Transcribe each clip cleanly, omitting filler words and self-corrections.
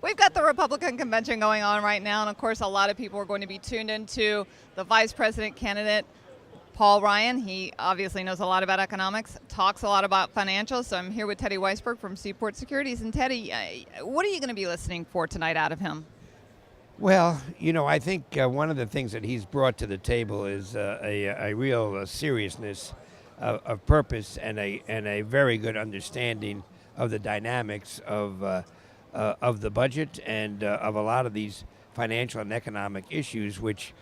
We've got the Republican convention going on right now, and of course a lot of people are going to be tuned into the vice president candidate, Paul Ryan. He obviously knows a lot about economics, talks a lot about financials, so I'm here with Teddy Weisberg from Seaport Securities. And Teddy, what are you going to be listening for tonight out of him? Well, I think one of the things that he's brought to the table is a real seriousness of purpose and a very good understanding of the dynamics of the budget and of a lot of these financial and economic issues, which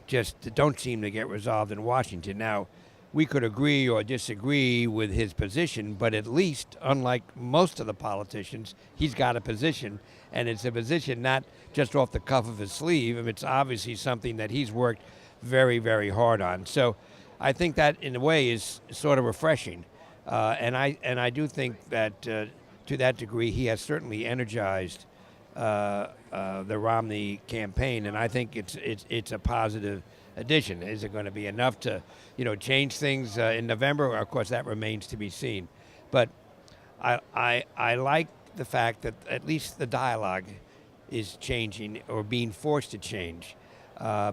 just don't seem to get resolved in Washington. Now, we could agree or disagree with his position, but at least, unlike most of the politicians, he's got a position, and it's a position not just off the cuff of his sleeve. It's obviously something that he's worked very, very hard on. So I think that, in a way, is sort of refreshing. And I do think that, to that degree, he has certainly energized the Romney campaign, and I think it's a positive addition. Is it going to be enough to, change things in November? Of course, that remains to be seen. But I like the fact that at least the dialogue is changing or being forced to change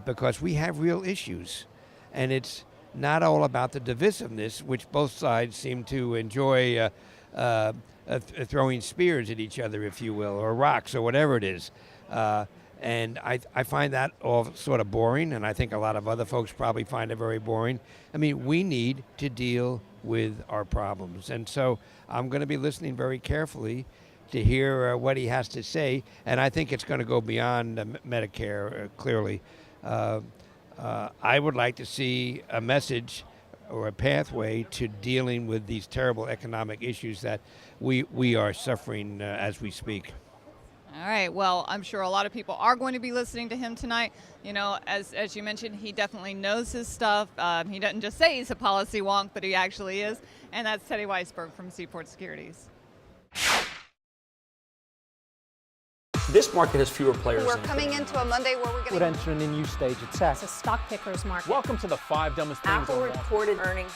because we have real issues, and it's not all about the divisiveness, which both sides seem to enjoy throwing spears at each other, if you will, or rocks or whatever it is. And I find that all sort of boring, and I think a lot of other folks probably find it very boring. I mean, we need to deal with our problems. And so I'm going to be listening very carefully to hear what he has to say, and I think it's going to go beyond Medicare, clearly. I would like to see a message or a pathway to dealing with these terrible economic issues that we are suffering as we speak. All right. Well, I'm sure a lot of people are going to be listening to him tonight. As you mentioned, he definitely knows his stuff. He doesn't just say he's a policy wonk, but he actually is. And that's Teddy Weisberg from Seaport Securities. This market has fewer players. We're coming into a Monday where we're going to enter in a new stage of tech. It's a stock picker's market. Welcome to the 5 dumbest things Apple on Wall Street. reported earnings